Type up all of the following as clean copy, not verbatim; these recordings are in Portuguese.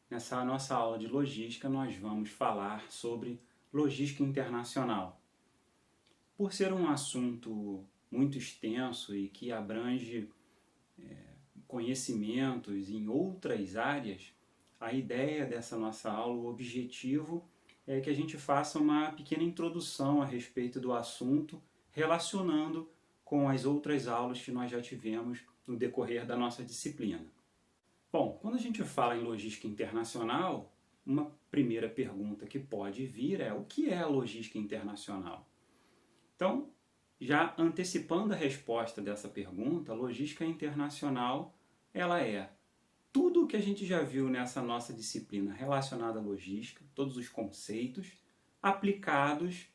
Nessa nossa aula de logística, nós vamos falar sobre logística internacional. Por ser um assunto muito extenso e que abrange conhecimentos em outras áreas, a ideia dessa nossa aula, o objetivo é que a gente faça uma pequena introdução a respeito do assunto, relacionando com as outras aulas que nós já tivemos no decorrer da nossa disciplina. Bom, quando a gente fala em logística internacional, uma primeira pergunta que pode vir é: o que é a logística internacional? Então, já antecipando a resposta dessa pergunta, a logística internacional ela é tudo o que a gente já viu nessa nossa disciplina relacionada à logística, todos os conceitos aplicados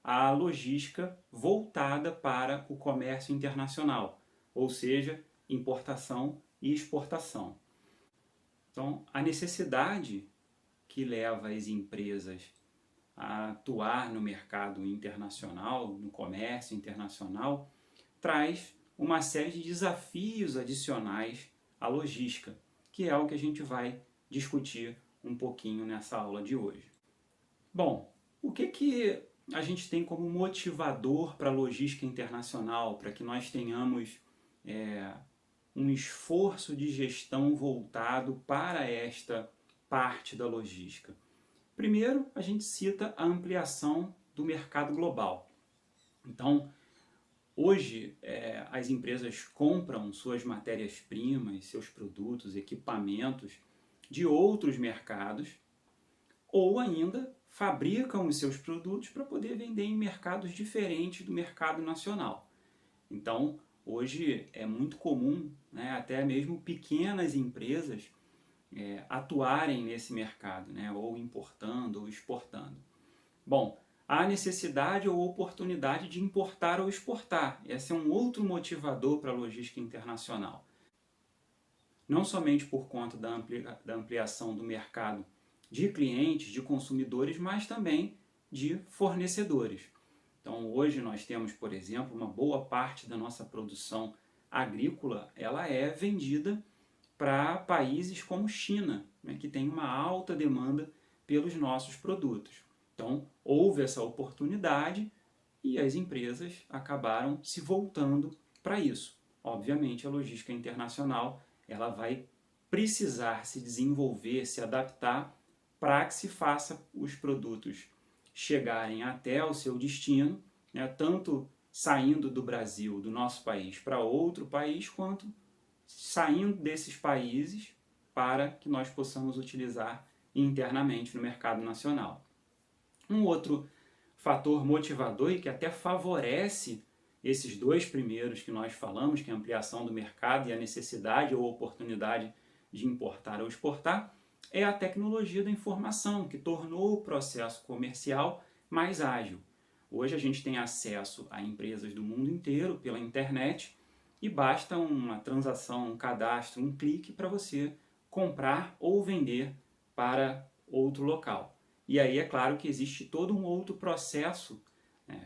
à logística voltada para o comércio internacional, ou seja, importação e exportação. Então, a necessidade que leva as empresas a atuar no mercado internacional, no comércio internacional, traz uma série de desafios adicionais à logística, que é o que a gente vai discutir um pouquinho nessa aula de hoje. Bom, o que a gente tem como motivador para a logística internacional, para que nós tenhamos um esforço de gestão voltado para esta parte da logística? Primeiro, a gente cita a ampliação do mercado global. Então, hoje, as empresas compram suas matérias-primas, seus produtos, equipamentos de outros mercados, ou ainda fabricam os seus produtos para poder vender em mercados diferentes do mercado nacional. Então, hoje é muito comum, né, até mesmo pequenas empresas atuarem nesse mercado, né, ou importando ou exportando. Bom, há necessidade ou oportunidade de importar ou exportar. Esse é um outro motivador para a logística internacional. Não somente por conta da ampliação do mercado de clientes, de consumidores, mas também de fornecedores. Então, hoje nós temos, por exemplo, uma boa parte da nossa produção agrícola, ela é vendida para países como China, né, que tem uma alta demanda pelos nossos produtos. Então, houve essa oportunidade e as empresas acabaram se voltando para isso. Obviamente, a logística internacional ela vai precisar se desenvolver, se adaptar para que se faça os produtos chegarem até o seu destino, né, tanto saindo do Brasil, do nosso país, para outro país, quanto saindo desses países para que nós possamos utilizar internamente no mercado nacional. Um outro fator motivador e que até favorece esses dois primeiros que nós falamos, que é a ampliação do mercado e a necessidade ou oportunidade de importar ou exportar, é a tecnologia da informação, que tornou o processo comercial mais ágil. Hoje a gente tem acesso a empresas do mundo inteiro pela internet e basta uma transação, um cadastro, um clique para você comprar ou vender para outro local. E aí é claro que existe todo um outro processo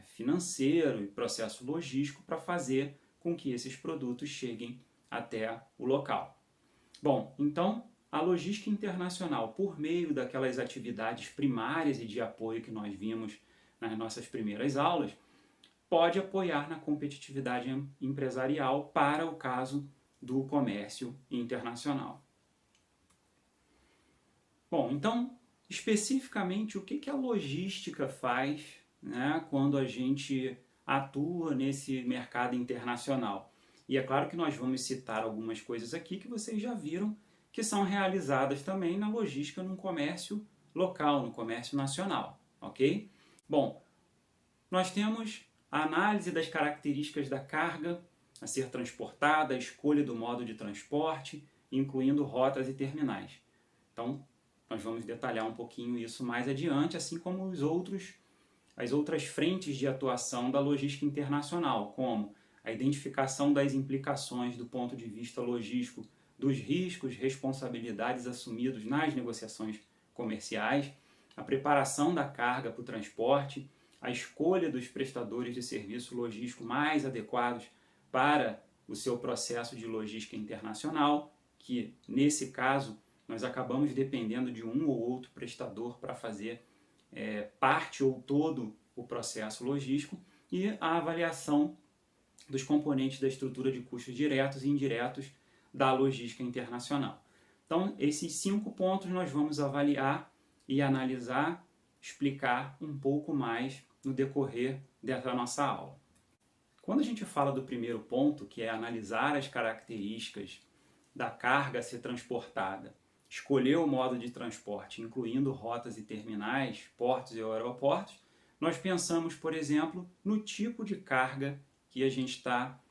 financeiro e processo logístico para fazer com que esses produtos cheguem até o local. Bom, então a logística internacional, por meio daquelas atividades primárias e de apoio que nós vimos nas nossas primeiras aulas, pode apoiar na competitividade empresarial para o caso do comércio internacional. Bom, então, especificamente, o que a logística faz, né, quando a gente atua nesse mercado internacional? E é claro que nós vamos citar algumas coisas aqui que vocês já viram que são realizadas também na logística no comércio local, no comércio nacional, ok? Bom, nós temos a análise das características da carga a ser transportada, a escolha do modo de transporte, incluindo rotas e terminais. Então, nós vamos detalhar um pouquinho isso mais adiante, assim como as outras frentes de atuação da logística internacional, como a identificação das implicações do ponto de vista logístico dos riscos, responsabilidades assumidos nas negociações comerciais, a preparação da carga para o transporte, a escolha dos prestadores de serviço logístico mais adequados para o seu processo de logística internacional, que nesse caso nós acabamos dependendo de um ou outro prestador para fazer parte ou todo o processo logístico, e a avaliação dos componentes da estrutura de custos diretos e indiretos da logística internacional. Então, esses 5 pontos nós vamos avaliar e analisar, explicar um pouco mais no decorrer dessa nossa aula. Quando a gente fala do primeiro ponto, que é analisar as características da carga a ser transportada, escolher o modo de transporte, incluindo rotas e terminais, portos e aeroportos, nós pensamos, por exemplo, no tipo de carga que a gente está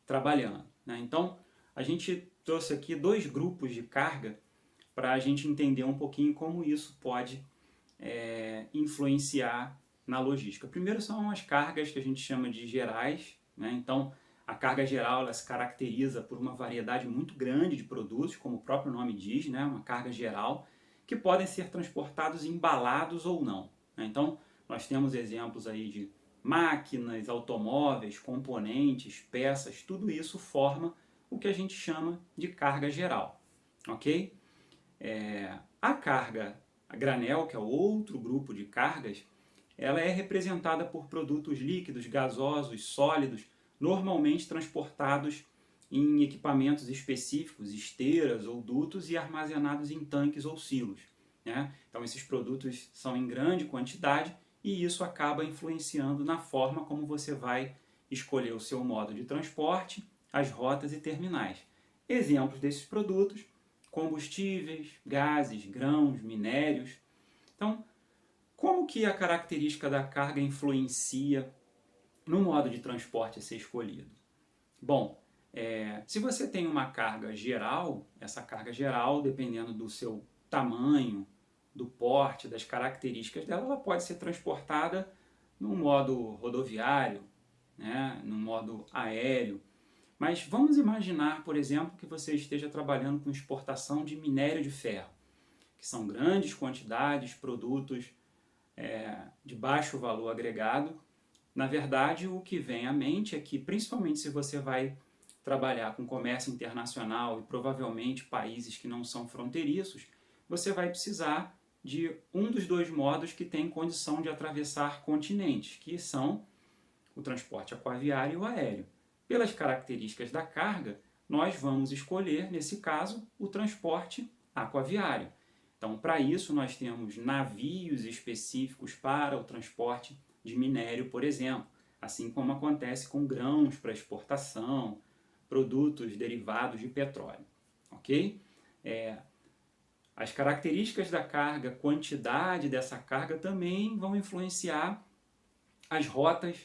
trabalhando, né? Então, a gente trouxe aqui 2 grupos de carga para a gente entender um pouquinho como isso pode influenciar na logística. Primeiro são as cargas que a gente chama de gerais, né? Então, a carga geral ela se caracteriza por uma variedade muito grande de produtos, como o próprio nome diz, né? Uma carga geral, que podem ser transportados embalados ou não, né? Então, nós temos exemplos aí de máquinas, automóveis, componentes, peças, tudo isso forma o que a gente chama de carga geral, ok? A carga a granel, que é outro grupo de cargas, ela é representada por produtos líquidos, gasosos, sólidos, normalmente transportados em equipamentos específicos, esteiras ou dutos, e armazenados em tanques ou silos, né? Então esses produtos são em grande quantidade e isso acaba influenciando na forma como você vai escolher o seu modo de transporte, as rotas e terminais. Exemplos desses produtos: combustíveis, gases, grãos, minérios. Então, como que a característica da carga influencia no modo de transporte a ser escolhido? Bom, se você tem uma carga geral, essa carga geral, dependendo do seu tamanho, do porte, das características dela, ela pode ser transportada no modo rodoviário, né, no modo aéreo. Mas vamos imaginar, por exemplo, que você esteja trabalhando com exportação de minério de ferro, que são grandes quantidades, produtos de baixo valor agregado. Na verdade, o que vem à mente é que, principalmente se você vai trabalhar com comércio internacional e provavelmente países que não são fronteiriços, você vai precisar de um dos 2 modos que tem condição de atravessar continentes, que são o transporte aquaviário e o aéreo. Pelas características da carga, nós vamos escolher, nesse caso, o transporte aquaviário. Então, para isso, nós temos navios específicos para o transporte de minério, por exemplo, assim como acontece com grãos para exportação, produtos derivados de petróleo, ok? As características da carga, quantidade dessa carga também vão influenciar as rotas,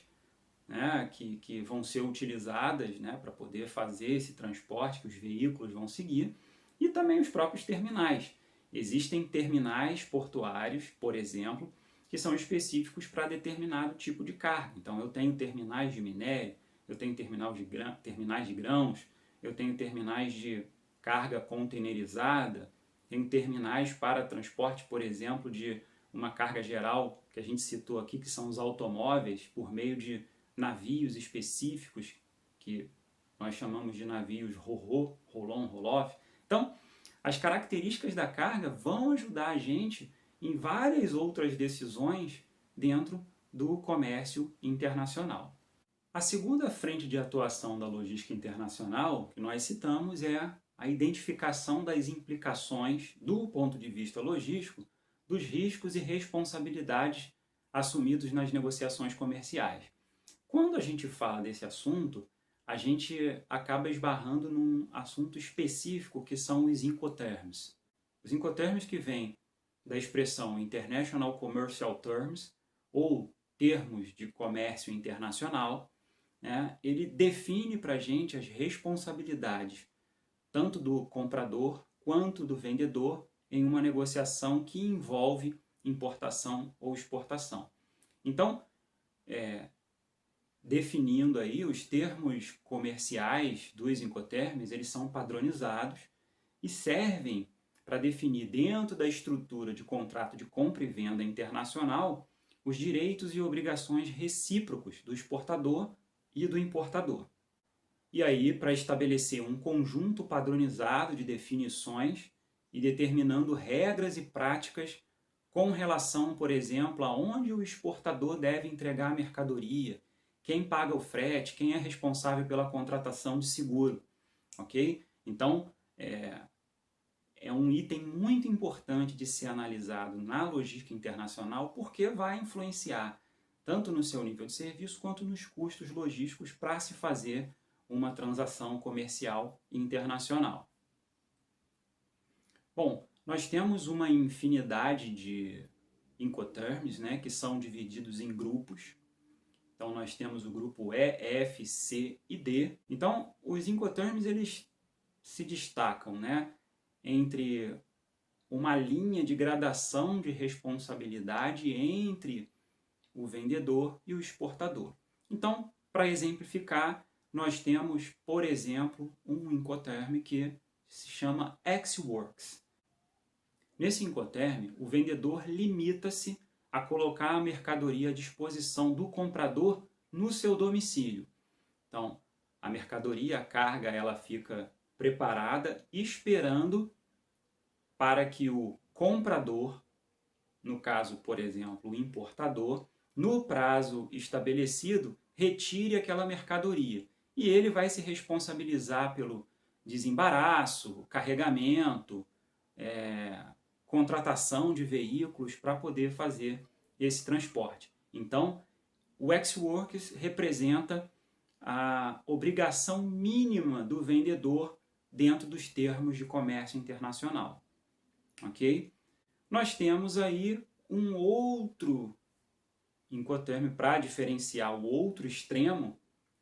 né, que vão ser utilizadas, né, para poder fazer esse transporte que os veículos vão seguir, e também os próprios terminais. Existem terminais portuários, por exemplo, que são específicos para determinado tipo de carga. Então eu tenho terminais de minério, eu tenho terminais de grãos, eu tenho terminais de carga containerizada, tenho terminais para transporte, por exemplo, de uma carga geral que a gente citou aqui, que são os automóveis, por meio de navios específicos, que nós chamamos de navios RoRo, Roll-on, Roll-off. Então, as características da carga vão ajudar a gente em várias outras decisões dentro do comércio internacional. A segunda frente de atuação da logística internacional que nós citamos é a identificação das implicações, do ponto de vista logístico, dos riscos e responsabilidades assumidos nas negociações comerciais. Quando a gente fala desse assunto, a gente acaba esbarrando num assunto específico que são os Incoterms. Os Incoterms que vêm da expressão International Commercial Terms, ou termos de comércio internacional, né? Ele define para a gente as responsabilidades tanto do comprador quanto do vendedor em uma negociação que envolve importação ou exportação. Então, definindo aí os termos comerciais dos Incoterms, eles são padronizados e servem para definir dentro da estrutura de contrato de compra e venda internacional os direitos e obrigações recíprocos do exportador e do importador. E aí, para estabelecer um conjunto padronizado de definições e determinando regras e práticas com relação, por exemplo, aonde o exportador deve entregar a mercadoria, quem paga o frete, quem é responsável pela contratação de seguro, ok? Então, é um item muito importante de ser analisado na logística internacional porque vai influenciar tanto no seu nível de serviço quanto nos custos logísticos para se fazer uma transação comercial internacional. Bom, nós temos uma infinidade de Incoterms, né, que são divididos em grupos. Então, nós temos o grupo E, F, C e D. Então, os Incoterms, eles se destacam, né, entre uma linha de gradação de responsabilidade entre o vendedor e o exportador. Então, para exemplificar, nós temos, por exemplo, um Incoterm que se chama ex-works. Nesse Incoterm, o vendedor limita-se a colocar a mercadoria à disposição do comprador no seu domicílio. Então, a mercadoria, a carga, ela fica preparada esperando para que o comprador, no caso, por exemplo, o importador, no prazo estabelecido, retire aquela mercadoria. E ele vai se responsabilizar pelo desembaraço, carregamento, contratação de veículos para poder fazer esse transporte. Então, o ex-works representa a obrigação mínima do vendedor dentro dos termos de comércio internacional. Ok? Nós temos aí um outro Incoterm para diferenciar o outro extremo,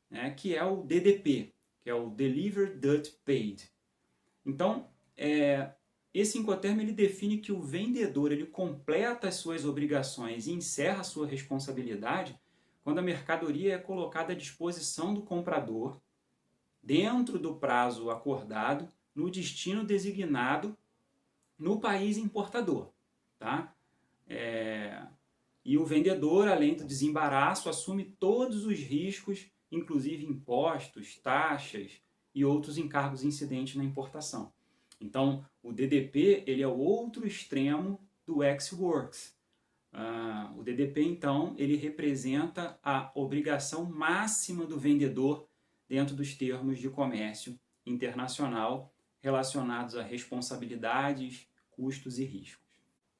né, que é o DDP, que é o Delivered Duty Paid. Então, esse Incoterm ele define que o vendedor ele completa as suas obrigações e encerra a sua responsabilidade quando a mercadoria é colocada à disposição do comprador dentro do prazo acordado, no destino designado, no país importador. Tá? E o vendedor, além do desembaraço, assume todos os riscos, inclusive impostos, taxas e outros encargos incidentes na importação. Então, o DDP ele é o outro extremo do ex-works. O DDP, então, ele representa a obrigação máxima do vendedor dentro dos termos de comércio internacional relacionados a responsabilidades, custos e riscos.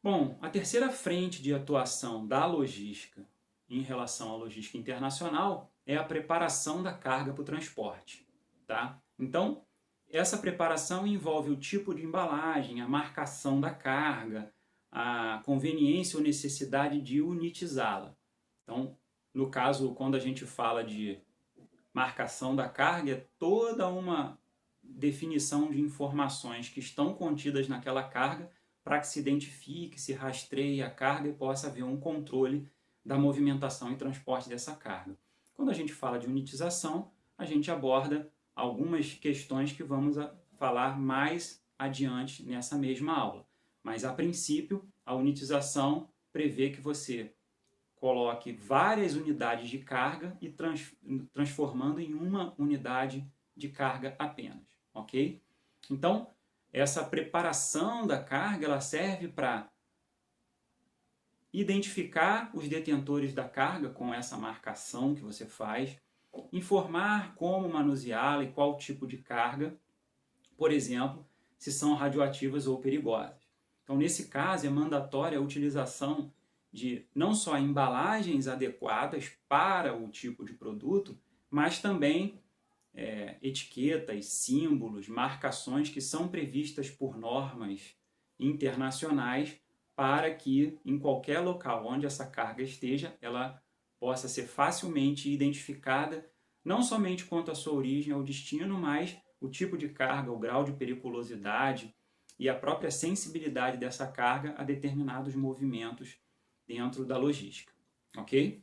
Bom, a terceira frente de atuação da logística em relação à logística internacional é a preparação da carga para o transporte. Tá? Então, essa preparação envolve o tipo de embalagem, a marcação da carga, a conveniência ou necessidade de unitizá-la. Então, no caso, quando a gente fala de marcação da carga, é toda uma definição de informações que estão contidas naquela carga para que se identifique, se rastreie a carga e possa haver um controle da movimentação e transporte dessa carga. Quando a gente fala de unitização, a gente aborda algumas questões que vamos falar mais adiante nessa mesma aula. Mas, a princípio, a unitização prevê que você coloque várias unidades de carga e transformando em uma unidade de carga apenas. Ok? Então, essa preparação da carga ela serve para identificar os detentores da carga com essa marcação que você faz, informar como manuseá-la e qual tipo de carga, por exemplo, se são radioativas ou perigosas. Então, nesse caso, é mandatória a utilização de não só embalagens adequadas para o tipo de produto, mas também etiquetas, símbolos, marcações que são previstas por normas internacionais para que em qualquer local onde essa carga esteja, ela possa ser facilmente identificada, não somente quanto à sua origem ou destino, mas o tipo de carga, o grau de periculosidade e a própria sensibilidade dessa carga a determinados movimentos dentro da logística. Ok?